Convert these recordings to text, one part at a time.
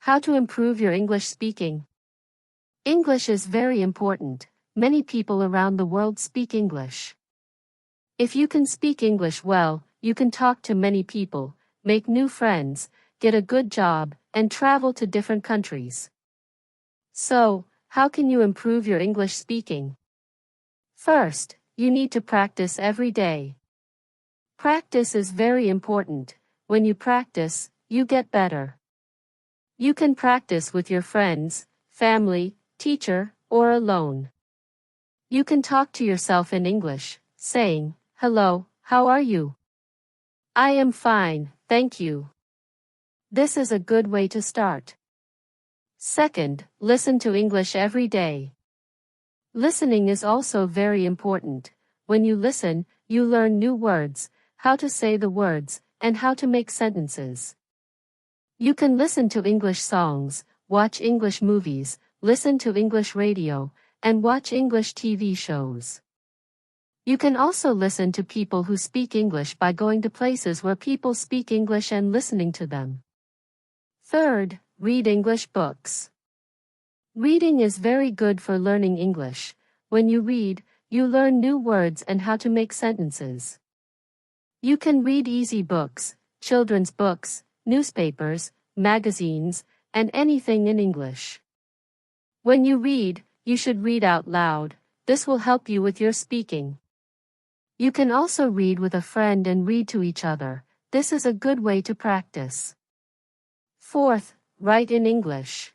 How to improve your English speaking. English is very important. Many people around the world speak English. If you can speak English well, you can talk to many people, make new friends, get a good job, and travel to different countries. So, how can you improve your English speaking? First, you need to practice every day. Practice is very important. When you practice, you get better. You can practice with your friends, family, teacher, or alone. You can talk to yourself in English, saying, "Hello, how are you? I am fine, thank you." This is a good way to start. Second, listen to English every day. Listening is also very important. When you listen, you learn new words, how to say the words, and how to make sentences. You can listen to English songs, watch English movies, listen to English radio, and watch English TV shows. You can also listen to people who speak English by going to places where people speak English and listening to them. Third, read English books. Reading is very good for learning English. When you read, you learn new words and how to make sentences. You can read easy books, children's books, newspapers, magazines, and anything in English. When you read, you should read out loud. This will help you with your speaking. You can also read with a friend and read to each other. This is a good way to practice. Fourth, write in English.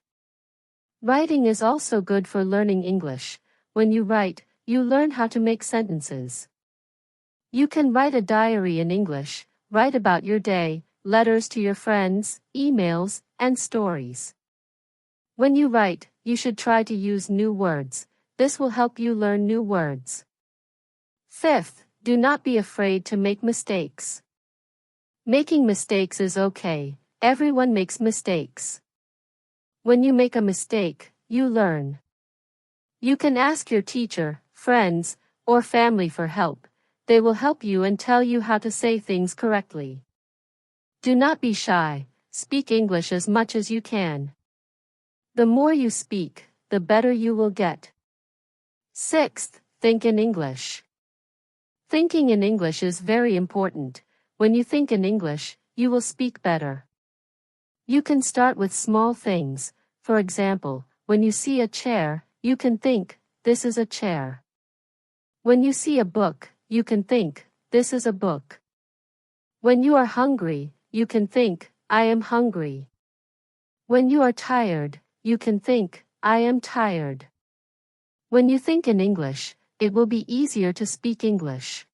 Writing is also good for learning English. When you write, you learn how to make sentences. You can write a diary in English, write about your day, letters to your friends, emails, and stories. When you write, you should try to use new words. This will help you learn new words. Fifth, do not be afraid to make mistakes. Making mistakes is okay. Everyone makes mistakes. When you make a mistake, you learn. You can ask your teacher, friends, or family for help. They will help you and tell you how to say things correctly. Do not be shy. Speak English as much as you can. The more you speak, the better you will get. Sixth, think in English. Thinking in English is very important. When you think in English, you will speak better. You can start with small things. For example, when you see a chair, you can think, "This is a chair." When you see a book, you can think, "This is a book." When you are hungry, you can think, "I am hungry." When you are tired, you can think, "I am tired." When you think in English, it will be easier to speak English.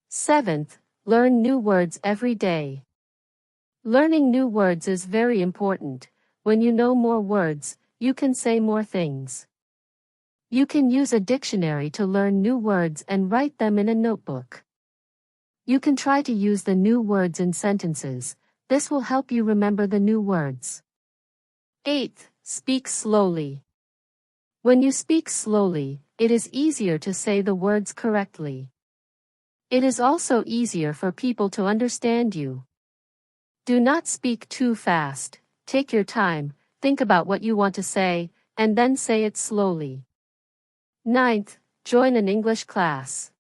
Seventh, learn new words every day. Learning new words is very important. When you know more words, you can say more things. You can use a dictionary to learn new words and write them in a notebook. You can try to use the new words in sentences. This will help you remember the new words. Eighth, speak slowly. When you speak slowly, it is easier to say the words correctly. It is also easier for people to understand you. Do not speak too fast. Take your time, think about what you want to say, and then say it slowly. Ninth, join an English class.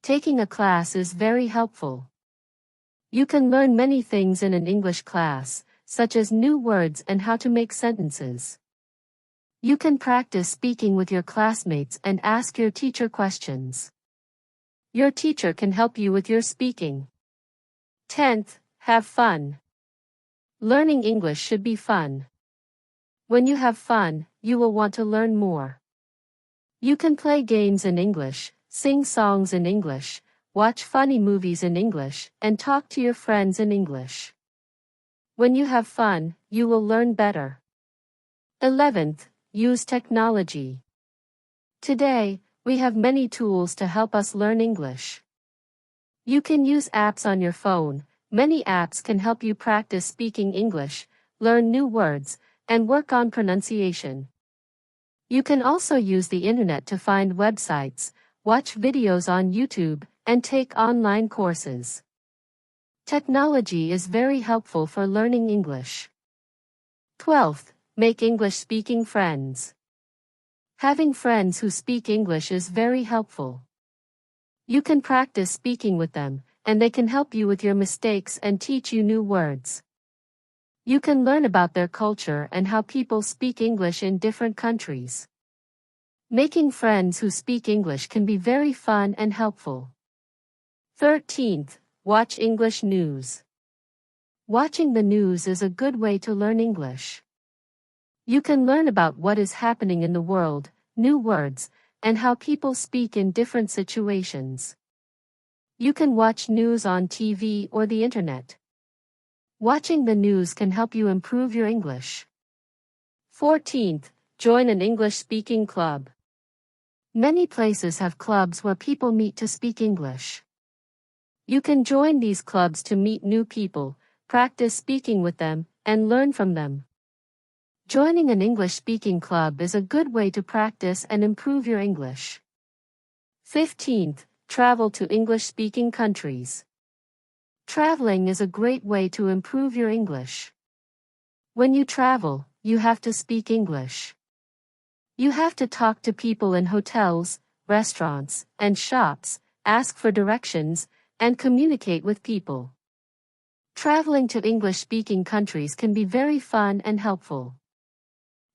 Taking a class is very helpful. You can learn many things in an English class, such as new words and how to make sentences. You can practice speaking with your classmates and ask your teacher questions. Your teacher can help you with your speaking. 10th, have fun. Learning English should be fun. When you have fun, you will want to learn more. You can play games in English, sing songs in English, watch funny movies in English, and talk to your friends in English. When you have fun, you will learn better. 11th, use technology. Today, we have many tools to help us learn English. You can use apps on your phone. Many apps can help you practice speaking English, learn new words, and work on pronunciation. You can also use the internet to find websites, watch videos on YouTube, and take online courses. Technology is very helpful for learning English. 12th, make English speaking friends. Having friends who speak English is very helpful. You can practice speaking with them, and they can help you with your mistakes and teach you new words. You can learn about their culture and how people speak English in different countries. Making friends who speak English can be very fun and helpful. 13th, watch English news. Watching the news is a good way to learn English. You can learn about what is happening in the world, new words, and how people speak in different situations. You can watch news on TV or the internet. Watching the news can help you improve your English. 14th, join an English-speaking club. Many places have clubs where people meet to speak English. You can join these clubs to meet new people, practice speaking with them, and learn from them. Joining an English-speaking club is a good way to practice and improve your English. 15th, travel to English-speaking countries. Traveling is a great way to improve your English. When you travel, you have to speak English. You have to talk to people in hotels, restaurants, and shops, ask for directions, and communicate with people. Traveling to English-speaking countries can be very fun and helpful.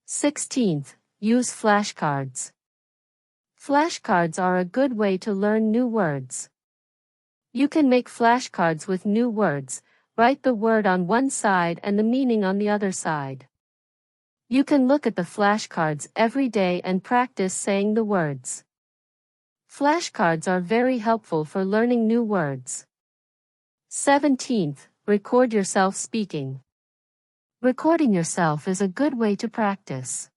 16th, use flashcards. Flashcards are a good way to learn new words. You can make flashcards with new words, write the word on one side and the meaning on the other side. You can look at the flashcards every day and practice saying the words. Flashcards are very helpful for learning new words. 17th, record yourself speaking. Recording yourself is a good way to practice.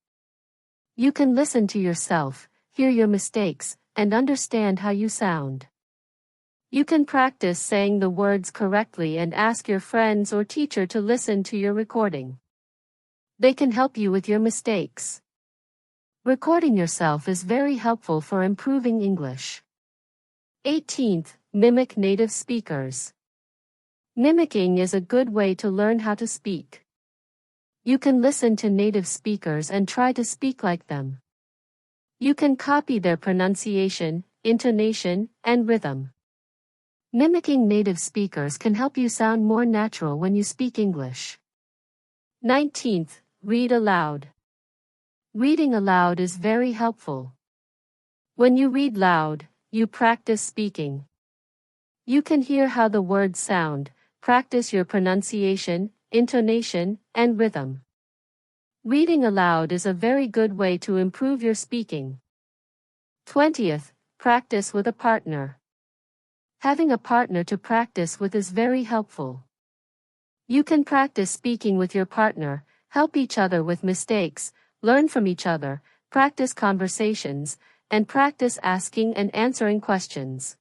You can listen to yourself, hear your mistakes, and understand how you sound. You can practice saying the words correctly and ask your friends or teacher to listen to your recording. They can help you with your mistakes. Recording yourself is very helpful for improving English. 18th, mimic native speakers. Mimicking is a good way to learn how to speak. You can listen to native speakers and try to speak like them. You can copy their pronunciation, intonation, and rhythm. Mimicking native speakers can help you sound more natural when you speak English. 19th, read aloud. Reading aloud is very helpful. When you read loud, you practice speaking. You can hear how the words sound, practice your pronunciation, intonation, and rhythm. Reading aloud is a very good way to improve your speaking. 20th, practice with a partner. Having a partner to practice with is very helpful. You can practice speaking with your partner, help each other with mistakes, learn from each other, practice conversations, and practice asking and answering questions.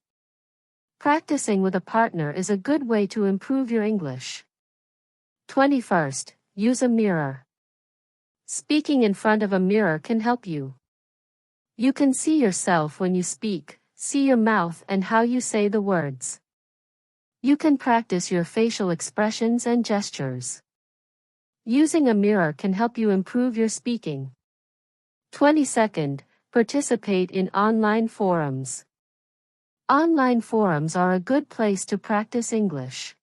Practicing with a partner is a good way to improve your English. 21st, use a mirror. Speaking in front of a mirror can help you. You can see yourself when you speak, see your mouth and how you say the words. You can practice your facial expressions and gestures. Using a mirror can help you improve your speaking. 22nd, participate in online forums. Online forums are a good place to practice English.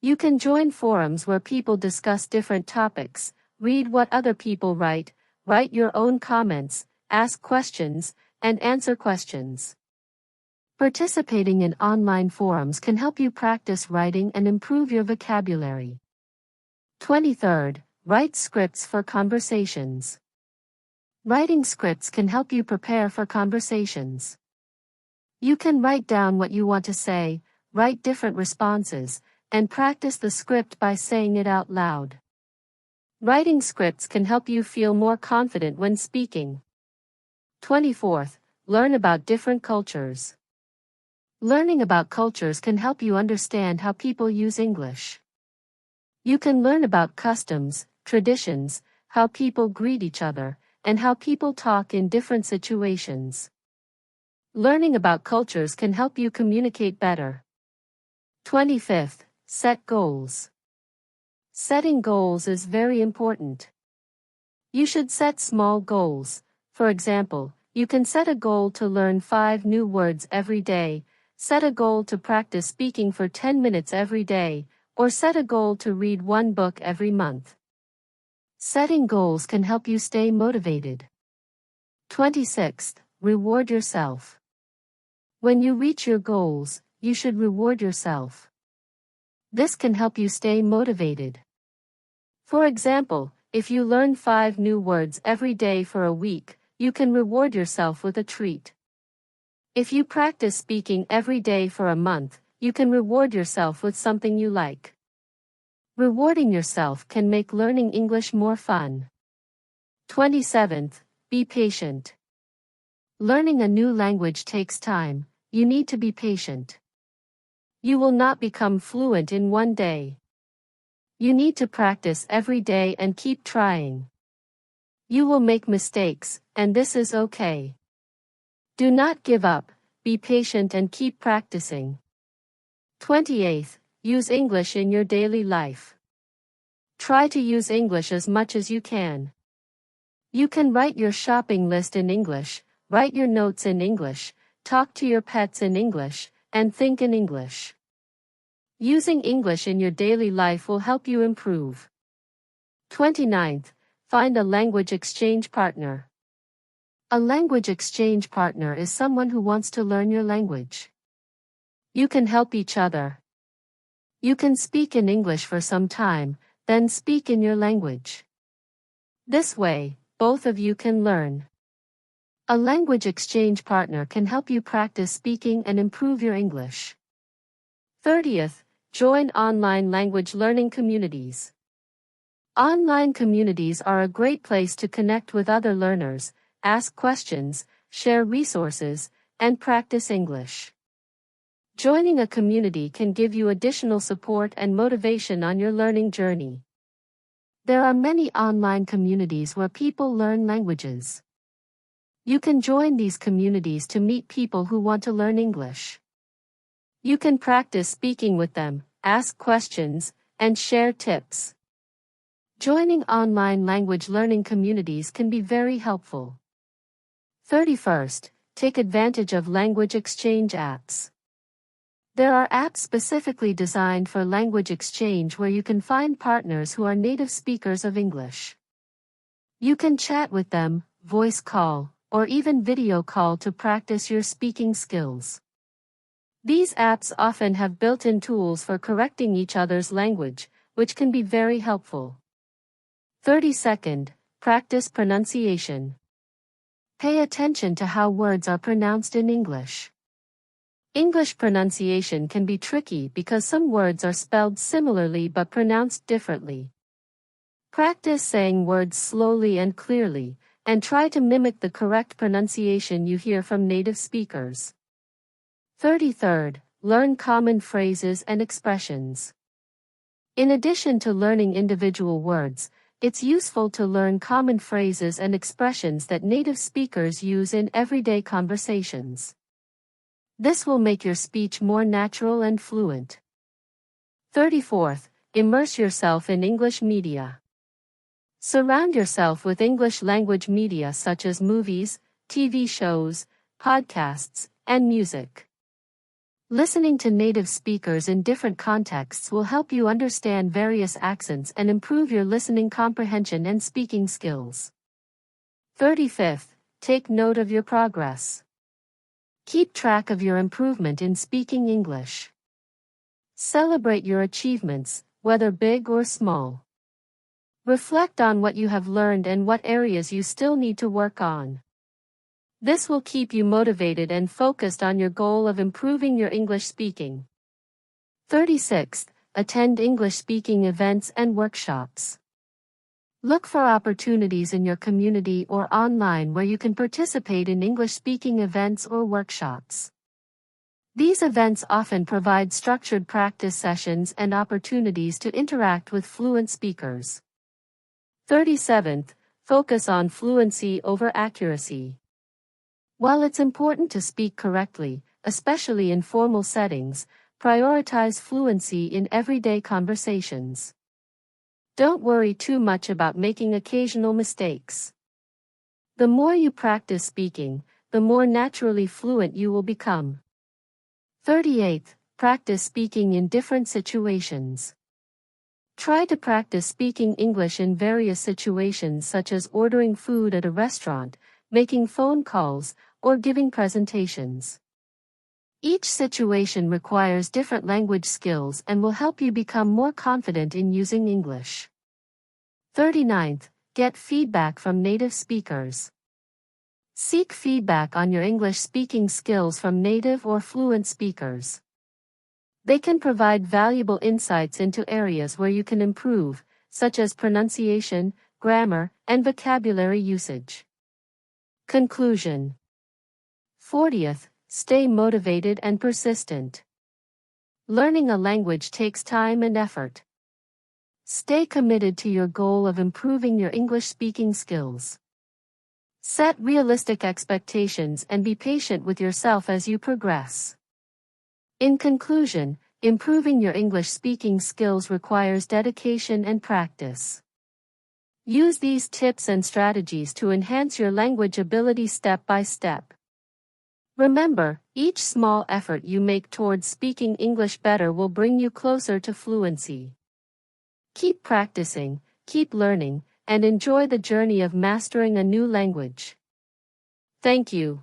You can join forums where people discuss different topics, read what other people write your own comments, ask questions, and answer questions. Participating in online forums can help you practice writing and improve your vocabulary. 23rd, write scripts for conversations. Writing scripts can help you prepare for conversations. You can write down what you want to say, write different responses, and practice the script by saying it out loud. Writing scripts can help you feel more confident when speaking. 24th, learn about different cultures. Learning about cultures can help you understand how people use English. You can learn about customs, traditions, how people greet each other, and how people talk in different situations. Learning about cultures can help you communicate better. 25th, set goals. Setting goals is very important. You should set small goals. For example, you can set a goal to learn 5 new words every day, set a goal to practice speaking for 10 minutes every day, or set a goal to read 1 book every month. Setting goals can help you stay motivated. 26th, reward yourself. When you reach your goals, you should reward yourself. This can help you stay motivated. For example, if you learn 5 new words every day for a week, you can reward yourself with a treat. If you practice speaking every day for a month, you can reward yourself with something you like. Rewarding yourself can make learning English more fun. 27th, be patient. Learning a new language takes time. You need to be patient. You will not become fluent in one day. You need to practice every day and keep trying. You will make mistakes, and this is okay. Do not give up, be patient and keep practicing. 28th, use English in your daily life. Try to use English as much as you can. You can write your shopping list in English, write your notes in English, talk to your pets in English, and think in English. Using English in your daily life will help you improve. 29th, find a language exchange partner. A language exchange partner is someone who wants to learn your language. You can help each other. You can speak in English for some time, then speak in your language. This way, both of you can learn. A language exchange partner can help you practice speaking and improve your English. 30th, join online language learning communities. Online communities are a great place to connect with other learners, ask questions, share resources, and practice English. Joining a community can give you additional support and motivation on your learning journey. There are many online communities where people learn languages. You can join these communities to meet people who want to learn English. You can practice speaking with them, ask questions, and share tips. Joining online language learning communities can be very helpful. 31st, take advantage of language exchange apps. There are apps specifically designed for language exchange where you can find partners who are native speakers of English. You can chat with them, voice call, or even video call to practice your speaking skills. These apps often have built-in tools for correcting each other's language, which can be very helpful. 32nd, practice pronunciation. Pay attention to how words are pronounced in English. English pronunciation can be tricky because some words are spelled similarly but pronounced differently. Practice saying words slowly and clearly, and try to mimic the correct pronunciation you hear from native speakers. 33rd, learn common phrases and expressions. In addition to learning individual words, it's useful to learn common phrases and expressions that native speakers use in everyday conversations. This will make your speech more natural and fluent. 34th, immerse yourself in English media. Surround yourself with English language media such as movies, TV shows, podcasts, and music. Listening to native speakers in different contexts will help you understand various accents and improve your listening comprehension and speaking skills. 35th, take note of your progress. Keep track of your improvement in speaking English. Celebrate your achievements, whether big or small. Reflect on what you have learned and what areas you still need to work on. This will keep you motivated and focused on your goal of improving your English speaking. 36th, attend English speaking events and workshops. Look for opportunities in your community or online where you can participate in English speaking events or workshops. These events often provide structured practice sessions and opportunities to interact with fluent speakers. 37th, focus on fluency over accuracy. While it's important to speak correctly, especially in formal settings, prioritize fluency in everyday conversations. Don't worry too much about making occasional mistakes. The more you practice speaking, the more naturally fluent you will become. 38th, practice speaking in different situations. Try to practice speaking English in various situations such as ordering food at a restaurant, making phone calls, or giving presentations. Each situation requires different language skills and will help you become more confident in using English. 39th, get feedback from native speakers. Seek feedback on your English speaking skills from native or fluent speakers. They can provide valuable insights into areas where you can improve, such as pronunciation, grammar, and vocabulary usage. Conclusion. 40th, stay motivated and persistent. Learning a language takes time and effort. Stay committed to your goal of improving your English speaking skills. Set realistic expectations and be patient with yourself as you progress. In conclusion, improving your English speaking skills requires dedication and practice. Use these tips and strategies to enhance your language ability step by step. Remember, each small effort you make towards speaking English better will bring you closer to fluency. Keep practicing, keep learning, and enjoy the journey of mastering a new language. Thank you.